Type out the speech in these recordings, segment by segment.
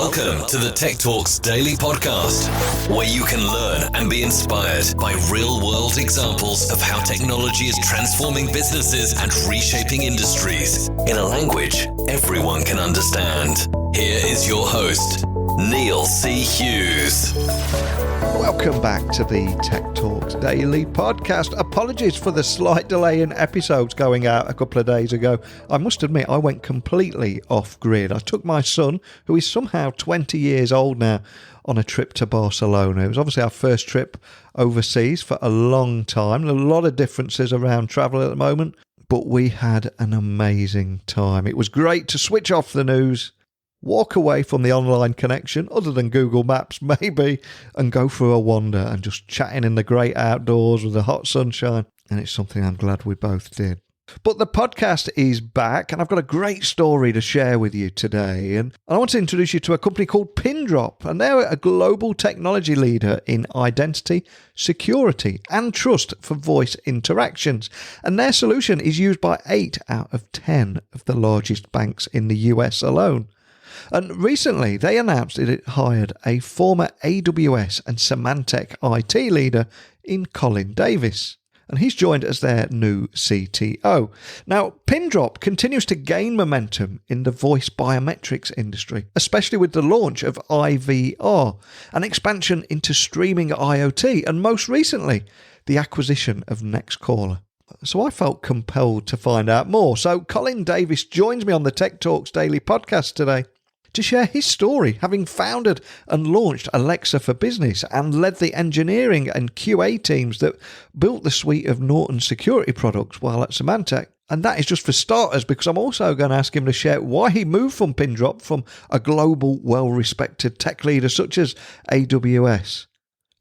Welcome to the Tech Talks Daily Podcast, where you can learn and be inspired by real-world examples of how technology is transforming businesses and reshaping industries in a language everyone can understand. Here is your host, Neil C. Hughes. Welcome back to the Tech Talks Daily Podcast. Apologies for the slight delay in episodes going out a couple of days ago. I must admit, I went completely off grid. I took my son, who is somehow 20 years old now, on a trip to Barcelona. It was obviously our first trip overseas for a long time. A lot of differences around travel at the moment, but we had an amazing time. It was great to switch off the news, walk away from the online connection, other than Google Maps maybe, and go for a wander and just chatting in the great outdoors with the hot sunshine. And it's something I'm glad we both did. But the podcast is back, and I've got a great story to share with you today. And I want to introduce you to a company called Pindrop, and they're a global technology leader in identity, security, and trust for voice interactions. And their solution is used by 8 out of 10 of the largest banks in the US alone. And recently, they announced that it hired a former AWS and Symantec I.T. leader in Collin Davis. And he's joined as their new CTO. Now, Pindrop continues to gain momentum in the voice biometrics industry, especially with the launch of IVR, an expansion into streaming IoT, and most recently, the acquisition of Nextcaller. So I felt compelled to find out more. So Collin Davis joins me on the Tech Talks Daily Podcast today to share his story, having founded and launched Alexa for Business and led the engineering and QA teams that built the suite of Norton Security Products while at Symantec. And that is just for starters, because I'm also going to ask him to share why he moved from Pindrop, from a global, well-respected tech leader such as AWS,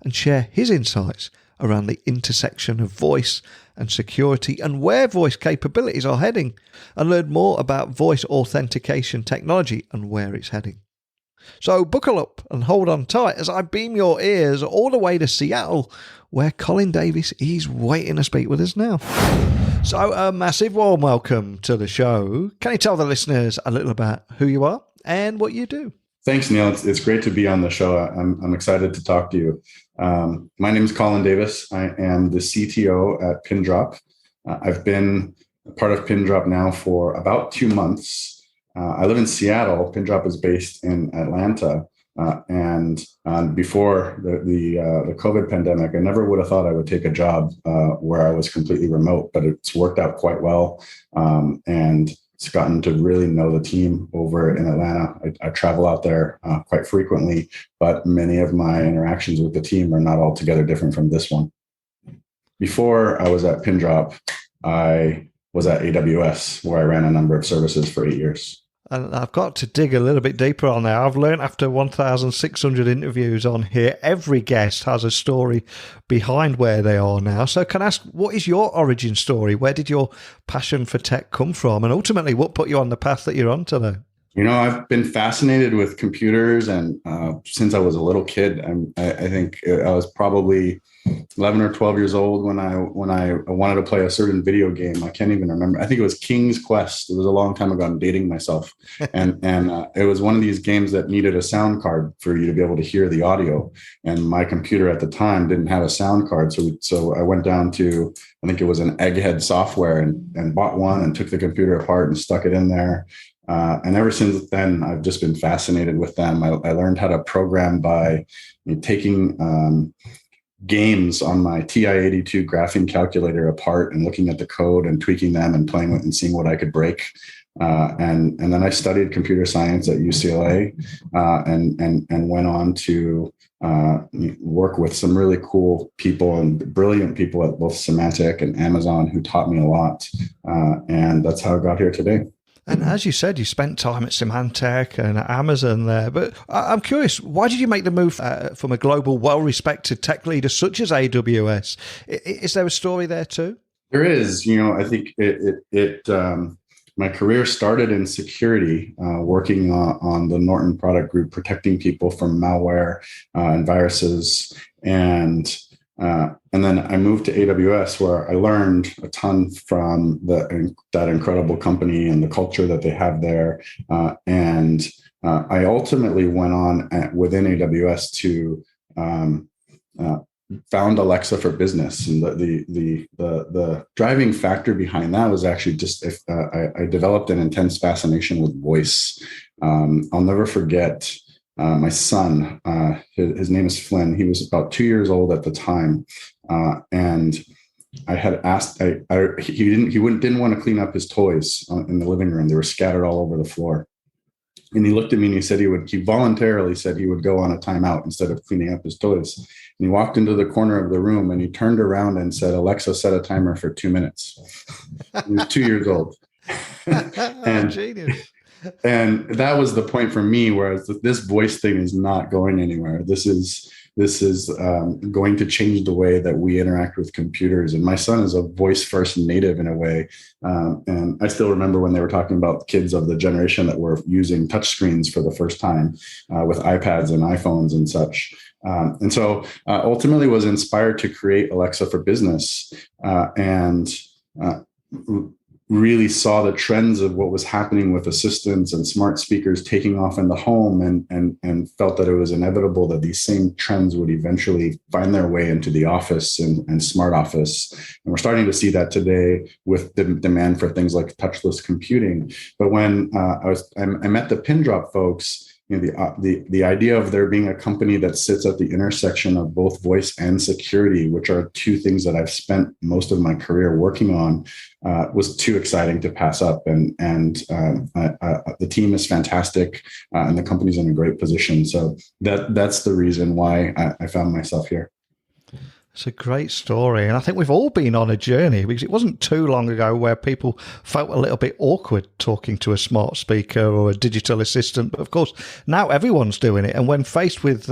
and share his insights around the intersection of voice and security and where voice capabilities are heading, and learn more about voice authentication technology and where it's heading. So buckle up and hold on tight as I beam your ears all the way to Seattle, where Collin Davis is waiting to speak with us now. So a massive warm welcome to the show. Can you tell the listeners a little about who you are and what you do? Thanks, Neil. It's great to be on the show. I'm excited to talk to you. My name is Collin Davis. I am the CTO at Pindrop. I've been part of Pindrop now for about 2 months. I live in Seattle. Pindrop is based in Atlanta. And before the COVID pandemic, I never would have thought I would take a job where I was completely remote, but it's worked out quite well. And it's gotten to really know the team over in Atlanta. I travel out there quite frequently, but many of my interactions with the team are not altogether different from this one. Before I was at Pindrop, I was at AWS, where I ran a number of services for 8 years. And I've got to dig a little bit deeper on there. I've learned after 1,600 interviews on here, every guest has a story behind where they are now. So can I ask, what is your origin story? Where did your passion for tech come from? And ultimately, what put you on the path that you're on today? You know, I've been fascinated with computers, and since I was a little kid, I think I was probably 11 or 12 years old when I wanted to play a certain video game. I can't even remember. I think it was King's Quest. It was a long time ago. I'm dating myself, and it was one of these games that needed a sound card for you to be able to hear the audio. And my computer at the time didn't have a sound card, so I went down to, I think it was an Egghead Software, and bought one and took the computer apart and stuck it in there. And ever since then, I've just been fascinated with them. I learned how to program by taking games on my TI-82 graphing calculator apart and looking at the code and tweaking them and playing with and seeing what I could break. And then I studied computer science at UCLA and went on to work with some really cool people and brilliant people at both Symantec and Amazon who taught me a lot. And that's how I got here today. And as you said, you spent time at Symantec and at Amazon there. But I'm curious, why did you make the move from a global, well-respected tech leader such as AWS? Is there a story there too? There is. You know, I think my career started in security, working on the Norton product group, protecting people from malware and viruses. And then I moved to AWS, where I learned a ton from that incredible company and the culture that they have there. And I ultimately went on within AWS to found Alexa for Business, and the driving factor behind that was actually just I developed an intense fascination with voice. I'll never forget my son. His name is Flynn. He was about 2 years old at the time, and I had asked. He didn't want to clean up his toys in the living room. They were scattered all over the floor. And he looked at me and he said he voluntarily said he would go on a timeout instead of cleaning up his toys. And he walked into the corner of the room and he turned around and said, "Alexa, set a timer for 2 minutes." He was 2 years old. And, genius. And that was the point for me, whereas this voice thing is not going anywhere. This is going to change the way that we interact with computers. And my son is a voice first native in a way. And I still remember when they were talking about kids of the generation that were using touchscreens for the first time with iPads and iPhones and such. And so ultimately was inspired to create Alexa for Business and really saw the trends of what was happening with assistants and smart speakers taking off in the home, and felt that it was inevitable that these same trends would eventually find their way into the office and smart office. And we're starting to see that today with the demand for things like touchless computing. But when I met the Pindrop folks, the idea of there being a company that sits at the intersection of both voice and security, which are two things that I've spent most of my career working on, was too exciting to pass up. And the team is fantastic, and the company's in a great position. So that's the reason why I found myself here. It's a great story. And I think we've all been on a journey, because it wasn't too long ago where people felt a little bit awkward talking to a smart speaker or a digital assistant. But of course, now everyone's doing it. And when faced with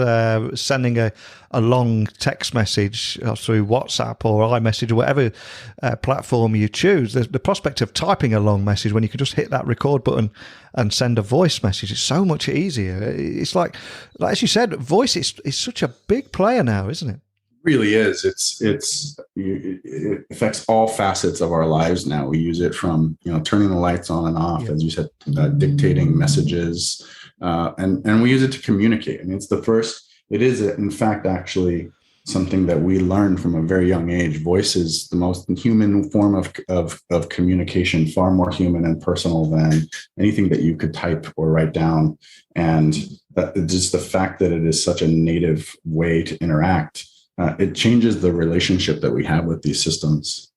sending a long text message through WhatsApp or iMessage or whatever platform you choose, the prospect of typing a long message when you can just hit that record button and send a voice message is so much easier. It's like as you said, voice is such a big player now, isn't it? Really is. It affects all facets of our lives now. We use it from turning the lights on and off, as you said, dictating messages, and we use it to communicate. I mean, it is in fact actually something that we learned from a very young age. Voice is the most human form of communication, far more human and personal than anything that you could type or write down. And just the fact that it is such a native way to interact. It changes the relationship that we have with these systems.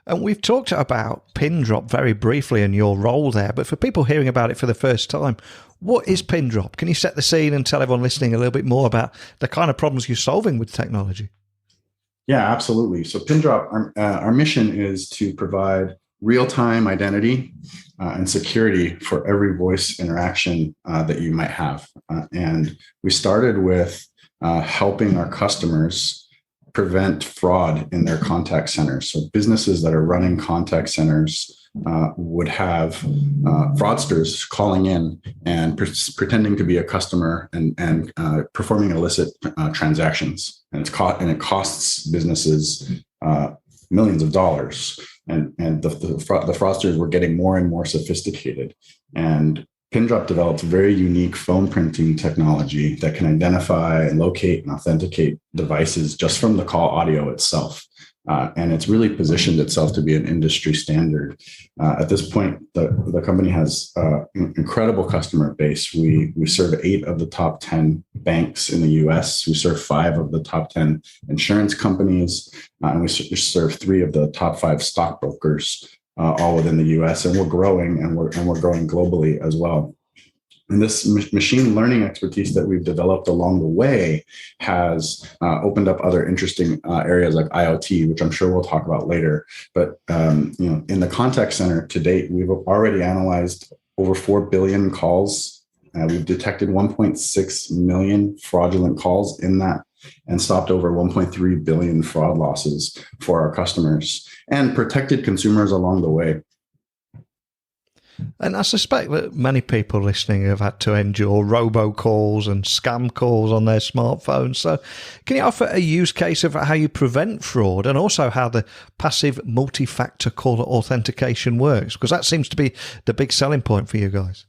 And we've talked about Pindrop very briefly and your role there, but for people hearing about it for the first time, what is Pindrop? Can you set the scene and tell everyone listening a little bit more about the kind of problems you're solving with technology? Yeah, absolutely. So Pindrop, our mission is to provide real-time identity and security for every voice interaction that you might have. And we started with helping our customers prevent fraud in their contact centers. So businesses that are running contact centers would have fraudsters calling in and pretending to be a customer and performing illicit transactions. And it costs businesses millions of dollars. And the fraudsters were getting more and more sophisticated. And Pindrop developed very unique phone printing technology that can identify and locate and authenticate devices just from the call audio itself. And it's really positioned itself to be an industry standard. At this point, the company has an incredible customer base. We serve 8 of the top 10 banks in the US. We serve 5 of the top 10 insurance companies. And we serve 3 of the top 5 stockbrokers. All within the U.S. and we're growing, and we're growing globally as well. And this machine learning expertise that we've developed along the way has opened up other interesting areas like IoT, which I'm sure we'll talk about later. But in the contact center to date, we've already analyzed over 4 billion calls. We've detected 1.6 million fraudulent calls in that, and stopped over 1.3 billion fraud losses for our customers and protected consumers along the way. And I suspect that many people listening have had to endure robocalls and scam calls on their smartphones. So can you offer a use case of how you prevent fraud, and also how the passive multi-factor caller authentication works? Because that seems to be the big selling point for you guys.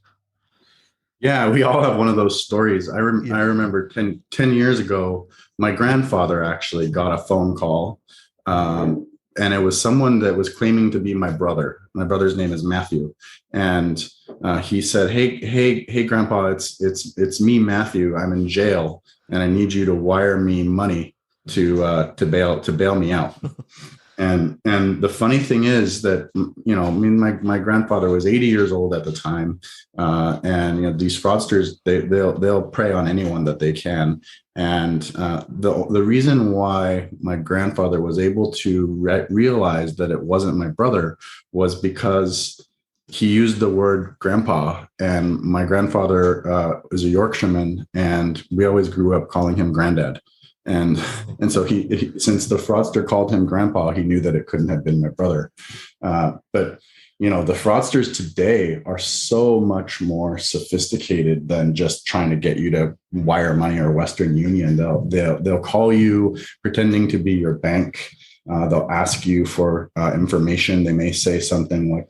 Yeah, we all have one of those stories. I remember 10 years ago, my grandfather actually got a phone call. And it was someone that was claiming to be my brother. My brother's name is Matthew. And he said, hey, Grandpa, it's me, Matthew. I'm in jail and I need you to wire me money to bail me out. And the funny thing is that, I mean, my grandfather was 80 years old at the time, and these fraudsters they'll prey on anyone that they can. And the reason why my grandfather was able to realize that it wasn't my brother was because he used the word grandpa, and my grandfather is a Yorkshireman, and we always grew up calling him granddad. And so he since the fraudster called him grandpa, he knew that it couldn't have been my brother. But the fraudsters today are so much more sophisticated than just trying to get you to wire money or Western Union. They'll call you pretending to be your bank. They'll ask you for information. They may say something like,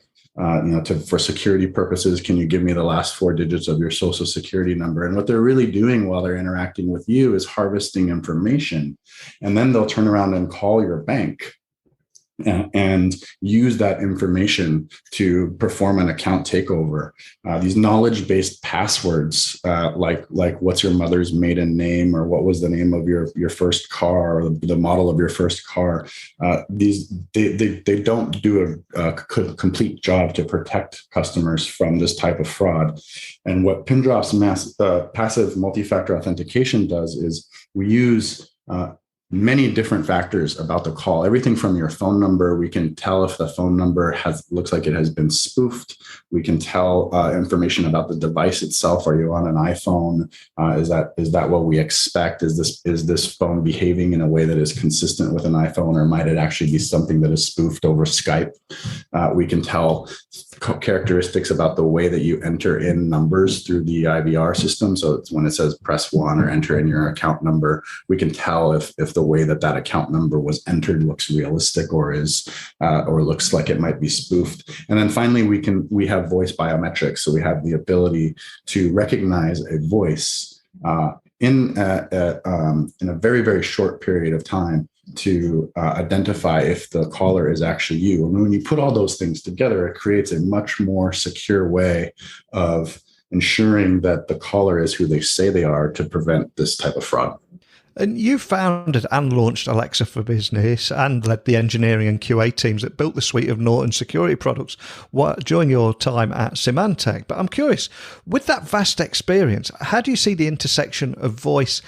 for security purposes, can you give me the last 4 digits of your social security number? And what they're really doing while they're interacting with you is harvesting information. And then they'll turn around and call your bank and use that information to perform an account takeover. These knowledge-based passwords, like what's your mother's maiden name, or what was the name of your first car, or the model of your first car. They don't do a complete job to protect customers from this type of fraud. And what Pindrop's passive multi-factor authentication does is we use many different factors about the call. Everything from your phone number. We can tell if the phone number looks like it has been spoofed. We can tell information about the device itself. Are you on an iPhone? Is that what we expect? Is this phone behaving in a way that is consistent with an iPhone, or might it actually be something that is spoofed over Skype? We can tell characteristics about the way that you enter in numbers through the IVR system. So it's when it says press 1 or enter in your account number, we can tell if the way that account number was entered looks realistic or looks like it might be spoofed. And then finally, we have voice biometrics. So we have the ability to recognize a voice in a very, very short period of time to identify if the caller is actually you. And when you put all those things together, it creates a much more secure way of ensuring that the caller is who they say they are, to prevent this type of fraud. And you founded and launched Alexa for Business and led the engineering and QA teams that built the suite of Norton Security Products during your time at Symantec. But I'm curious, with that vast experience, how do you see the intersection of voice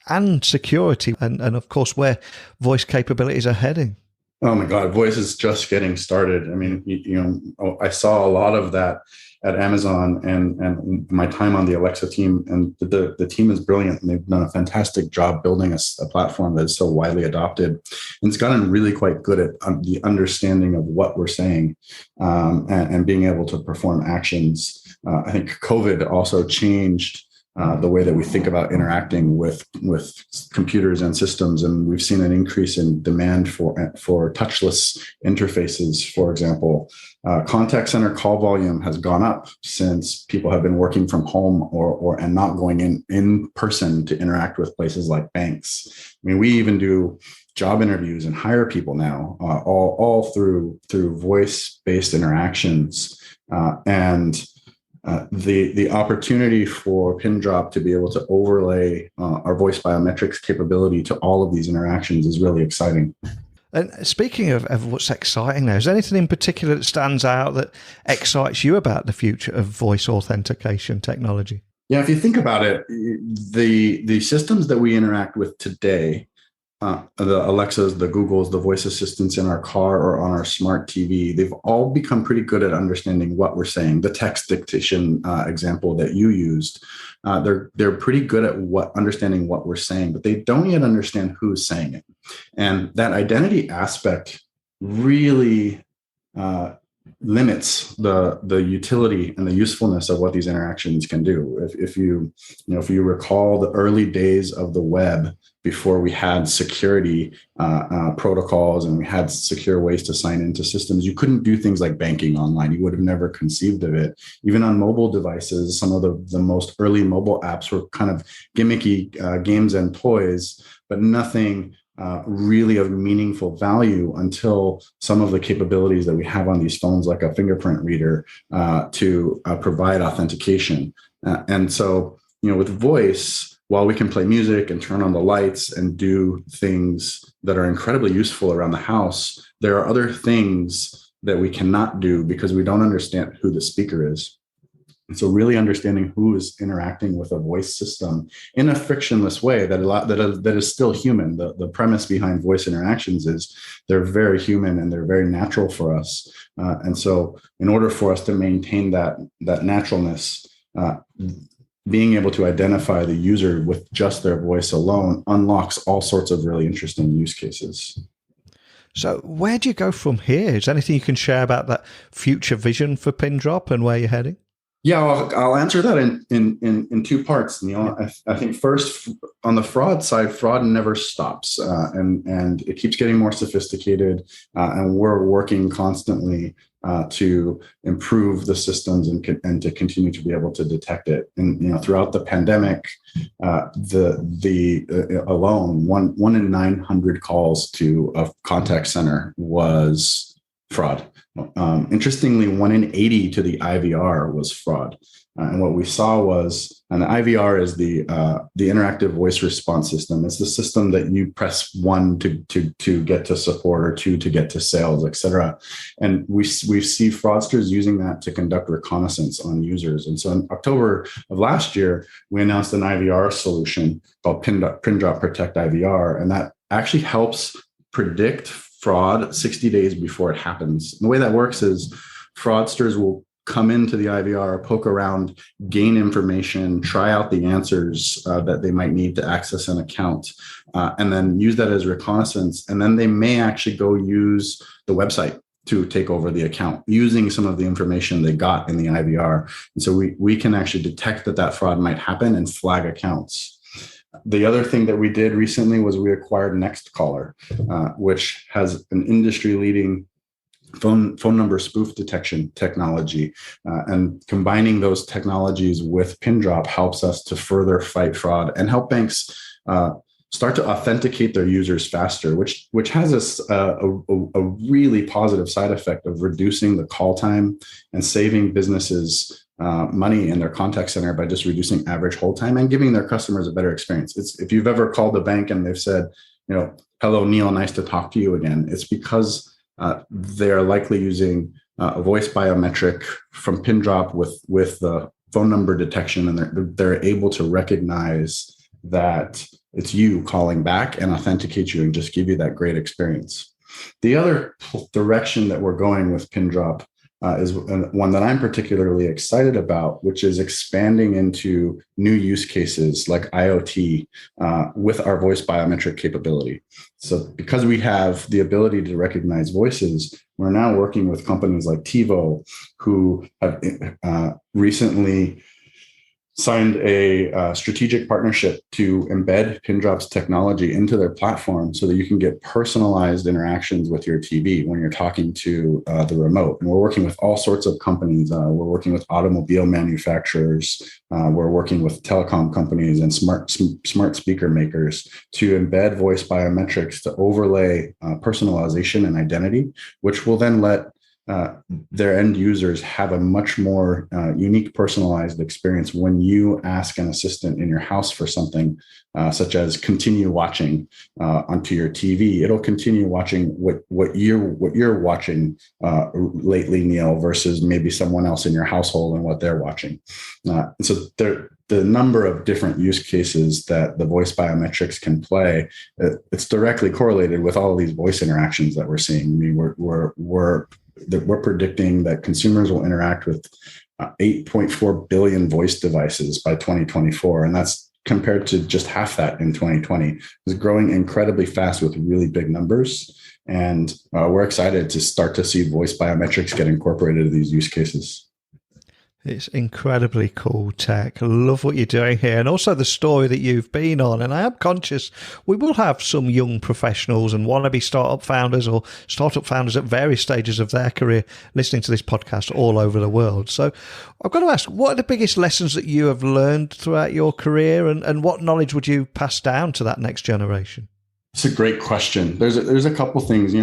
and security, and of course, where voice capabilities are heading? Oh my God, voice is just getting started. I mean, I saw a lot of that at Amazon and my time on the Alexa team, and the team is brilliant, and they've done a fantastic job building a platform that is so widely adopted, and it's gotten really quite good at the understanding of what we're saying and being able to perform actions. I think COVID also changed the way that we think about interacting with computers and systems. And we've seen an increase in demand for touchless interfaces. For example, contact center call volume has gone up since people have been working from home and not going in person to interact with places like banks. I mean, we even do job interviews and hire people now, all through voice-based interactions. The opportunity for Pindrop to be able to overlay our voice biometrics capability to all of these interactions is really exciting. And speaking of what's exciting now, is there anything in particular that stands out that excites you about the future of voice authentication technology? Yeah, if you think about it, the systems that we interact with today, the Alexas, the Googles, the voice assistants in our car or on our smart TV, they've all become pretty good at understanding what we're saying. The text dictation example that you used, they're pretty good at understanding what we're saying, but they don't yet understand who's saying it. And that identity aspect really limits the utility and the usefulness of what these interactions can do. If you recall the early days of the web, before we had security protocols and we had secure ways to sign into systems, you couldn't do things like banking online. You would have never conceived of it. Even on mobile devices, some of the most early mobile apps were kind of gimmicky games and toys, but nothing really of meaningful value until some of the capabilities that we have on these phones, like a fingerprint reader, to provide authentication. And so, with voice, while we can play music and turn on the lights and do things that are incredibly useful around the house, there are other things that we cannot do because we don't understand who the speaker is. And so really understanding who is interacting with a voice system in a frictionless way that is still human. The premise behind voice interactions is they're very human and they're very natural for us. And so in order for us to maintain that naturalness, being able to identify the user with just their voice alone unlocks all sorts of really interesting use cases. So where do you go from here? Is there anything you can share about that future vision for Pindrop and where you're heading? Yeah, I'll answer that in two parts, Neil. I think first, on the fraud side, fraud never stops, and it keeps getting more sophisticated, and we're working constantly to improve the systems and to continue to be able to detect it. And throughout the pandemic, alone one in 900 calls to a contact center was fraud. Interestingly, 1 in 80 to the IVR was fraud. And what we saw was, and the IVR is the interactive voice response system. It's the system that you press 1 to get to support, or 2 to get to sales, et cetera. And we see fraudsters using that to conduct reconnaissance on users. And so in October of last year, we announced an IVR solution called Pindrop Protect IVR, and that actually helps predict fraud 60 days before it happens. And the way that works is fraudsters will come into the IVR, poke around, gain information, try out the answers that they might need to access an account, and then use that as reconnaissance. And then they may actually go use the website to take over the account using some of the information they got in the IVR. And so we can actually detect that fraud might happen and flag accounts. The other thing that we did recently was we acquired Nextcaller, which has an industry-leading phone number spoof detection technology. And combining those technologies with Pindrop helps us to further fight fraud and help banks start to authenticate their users faster, which has a really positive side effect of reducing the call time and saving businesses money in their contact center by just reducing average hold time and giving their customers a better experience. If you've ever called the bank and they've said, hello, Neil, nice to talk to you again, it's because they're likely using a voice biometric from Pindrop with the phone number detection, and they're able to recognize that it's you calling back and authenticate you and just give you that great experience. The other direction that we're going with Pindrop is one that I'm particularly excited about, which is expanding into new use cases like IoT with our voice biometric capability. So because we have the ability to recognize voices, we're now working with companies like TiVo, who have recently signed a strategic partnership to embed Pindrop's technology into their platform so that you can get personalized interactions with your TV when you're talking to the remote. And we're working with all sorts of companies. We're working with automobile manufacturers. We're working with telecom companies and smart speaker makers to embed voice biometrics to overlay personalization and identity, which will then let their end users have a much more unique, personalized experience when you ask an assistant in your house for something, such as continue watching onto your TV. It'll continue watching what you're watching lately, Neil, versus maybe someone else in your household and what they're watching. And so the number of different use cases that the voice biometrics can play, it's directly correlated with all of these voice interactions that we're seeing. I mean, we're predicting that consumers will interact with 8.4 billion voice devices by 2024. And that's compared to just half that in 2020. It's growing incredibly fast with really big numbers. And we're excited to start to see voice biometrics get incorporated into these use cases. It's incredibly cool tech. I love what you're doing here, and also the story that you've been on. And I am conscious we will have some young professionals and wannabe startup founders or startup founders at various stages of their career listening to this podcast all over the world. So I've got to ask, what are the biggest lessons that you have learned throughout your career, and what knowledge would you pass down to that next generation? It's a great question. There's a couple things.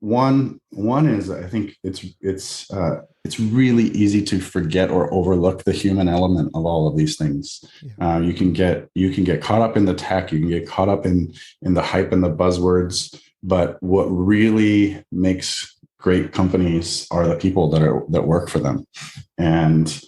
One is I think it's really easy to forget or overlook the human element of all of these things. Yeah. You can get caught up in the tech. You can get caught up in the hype and the buzzwords. But what really makes great companies are the people that work for them, and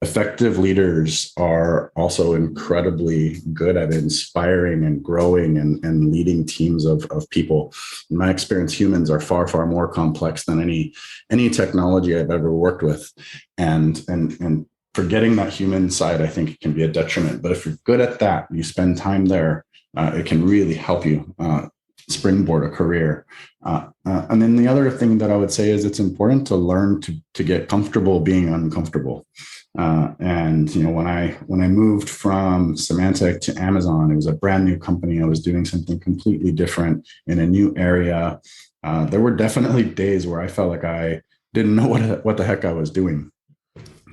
effective leaders are also incredibly good at inspiring and growing and leading teams of people. In my experience, humans are far, far more complex than any technology I've ever worked with. And forgetting that human side, I think, can be a detriment. But if you're good at that, you spend time there, it can really help you springboard a career. And then the other thing that I would say is it's important to learn to get comfortable being uncomfortable. And when I moved from Symantec to Amazon, it was a brand new company. I was doing something completely different in a new area. There were definitely days where I felt like I didn't know what the heck I was doing.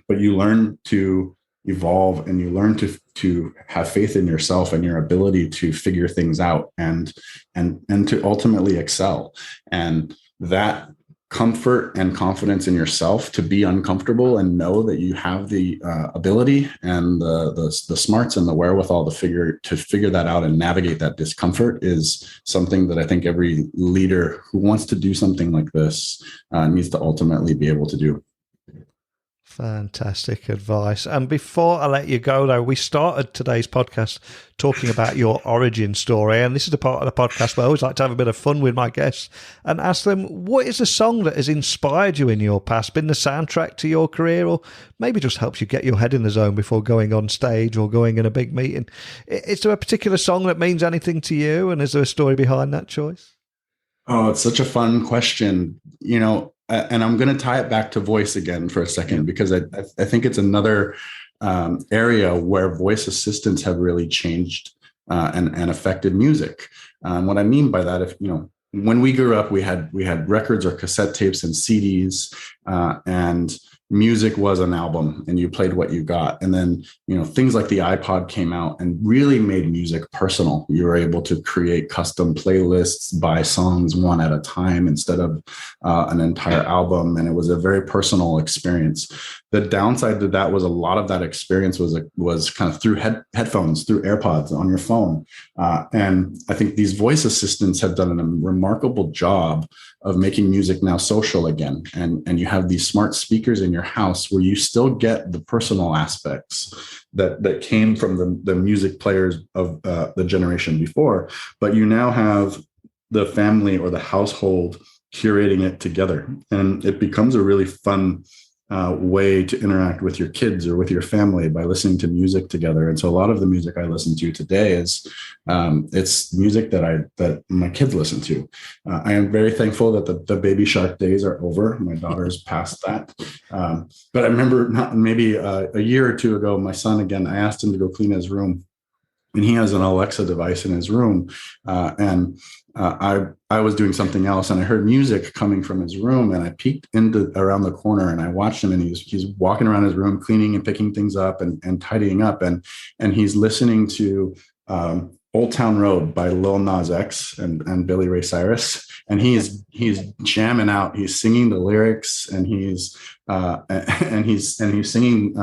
But you learn to evolve, and you learn to have faith in yourself and your ability to figure things out and to ultimately excel. And that comfort and confidence in yourself to be uncomfortable and know that you have the ability and the smarts and the wherewithal to figure that out and navigate that discomfort is something that I think every leader who wants to do something like this needs to ultimately be able to do. Fantastic advice. And before I let you go, though, we started today's podcast talking about your origin story. And this is the part of the podcast where I always like to have a bit of fun with my guests and ask them, what is the song that has inspired you in your past, been the soundtrack to your career, or maybe just helps you get your head in the zone before going on stage or going in a big meeting? Is there a particular song that means anything to you? And is there a story behind that choice? Oh, it's such a fun question. And I'm going to tie it back to voice again for a second, because I think it's another area where voice assistants have really changed and affected music. What I mean by that, when we grew up, we had records or cassette tapes and CDs, and music was an album, and you played what you got. And then, things like the iPod came out and really made music personal. You were able to create custom playlists, buy songs one at a time instead of an entire album. And it was a very personal experience. The downside to that was a lot of that experience was kind of through headphones, through AirPods on your phone. And I think these voice assistants have done a remarkable job of making music now social again. And you have these smart speakers in your house where you still get the personal aspects that came from the music players of the generation before, but you now have the family or the household curating it together. And it becomes a really fun way to interact with your kids or with your family by listening to music together. And so a lot of the music I listen to today is it's music that my kids listen to. I am very thankful that the Baby Shark days are over. My daughter's past that. But I remember maybe a year or two ago, my son, again, I asked him to go clean his room, and he has an Alexa device in his room. I was doing something else, and I heard music coming from his room, and I peeked around the corner, and I watched him, and he's walking around his room, cleaning and picking things up and tidying up. And he's listening to Old Town Road by Lil Nas X and Billy Ray Cyrus. And he's jamming out, he's singing the lyrics, and he's singing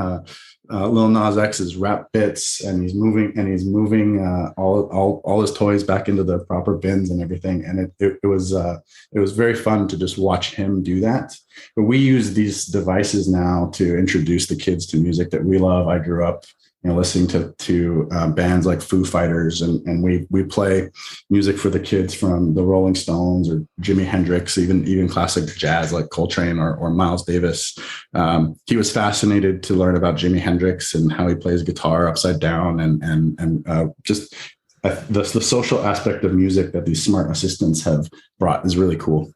Lil Nas X's rap bits, and he's moving all his toys back into the proper bins and everything. And it was very fun to just watch him do that. But we use these devices now to introduce the kids to music that we love. I grew up listening to bands like Foo Fighters, and we play music for the kids from the Rolling Stones or Jimi Hendrix, even classic jazz like Coltrane or Miles Davis. He was fascinated to learn about Jimi Hendrix and how he plays guitar upside down, and just the social aspect of music that these smart assistants have brought is really cool.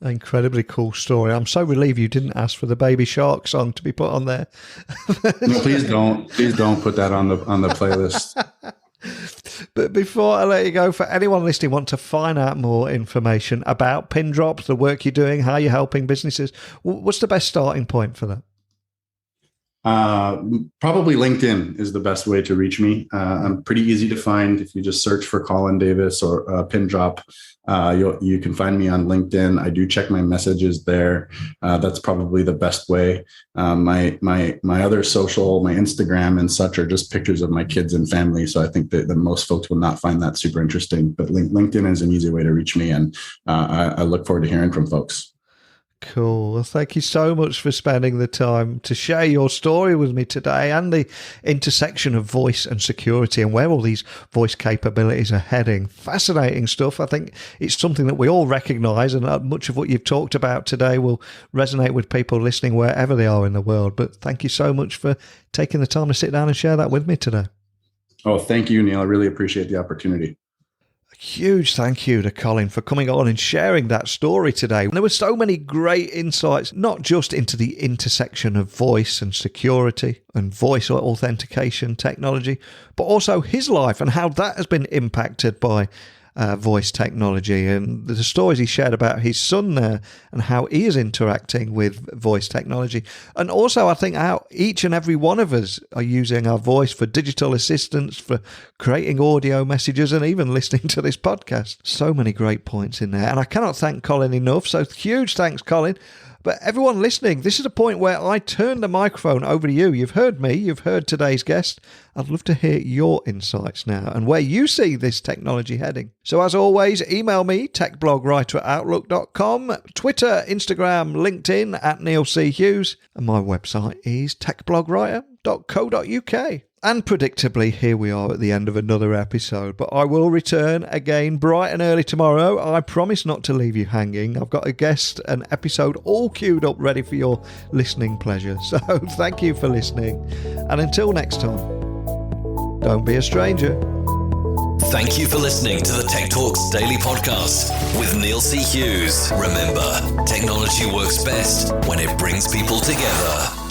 Incredibly cool story. I'm so relieved you didn't ask for the Baby Shark song to be put on there. No, please don't put that on the playlist. But before I let you go, for anyone listening want to find out more information about Pindrop, the work you're doing, how you're helping businesses, what's the best starting point for that? Probably LinkedIn is the best way to reach me. I'm pretty easy to find. If you just search for Collin Davis or Pindrop, you can find me on LinkedIn. I do check my messages there. That's probably the best way. My other social, my Instagram and such, are just pictures of my kids and family. So I think that most folks will not find that super interesting. But LinkedIn is an easy way to reach me, and I look forward to hearing from folks. Cool. Well, thank you so much for spending the time to share your story with me today, and the intersection of voice and security and where all these voice capabilities are heading. Fascinating stuff. I think it's something that we all recognise, and much of what you've talked about today will resonate with people listening wherever they are in the world. But thank you so much for taking the time to sit down and share that with me today. Oh, thank you, Neil. I really appreciate the opportunity. Huge thank you to Colin for coming on and sharing that story today. There were so many great insights, not just into the intersection of voice and security and voice or authentication technology, but also his life and how that has been impacted by voice technology, and the stories he shared about his son there and how he is interacting with voice technology. And also, I think how each and every one of us are using our voice for digital assistance, for creating audio messages, and even listening to this podcast. So many great points in there. And I cannot thank Colin enough. So huge thanks, Colin. But everyone listening, this is a point where I turn the microphone over to you. You've heard me, you've heard today's guest. I'd love to hear your insights now and where you see this technology heading. So as always, email me, techblogwriter@outlook.com, Twitter, Instagram, LinkedIn @NeilCHughes, and my website is techblogwriter.co.uk. And predictably, here we are at the end of another episode, but I will return again bright and early tomorrow. I promise not to leave you hanging. I've got a guest, an episode all queued up ready for your listening pleasure. So thank you for listening. And until next time, don't be a stranger. Thank you for listening to the Tech Talks Daily Podcast with Neil C. Hughes. Remember, technology works best when it brings people together.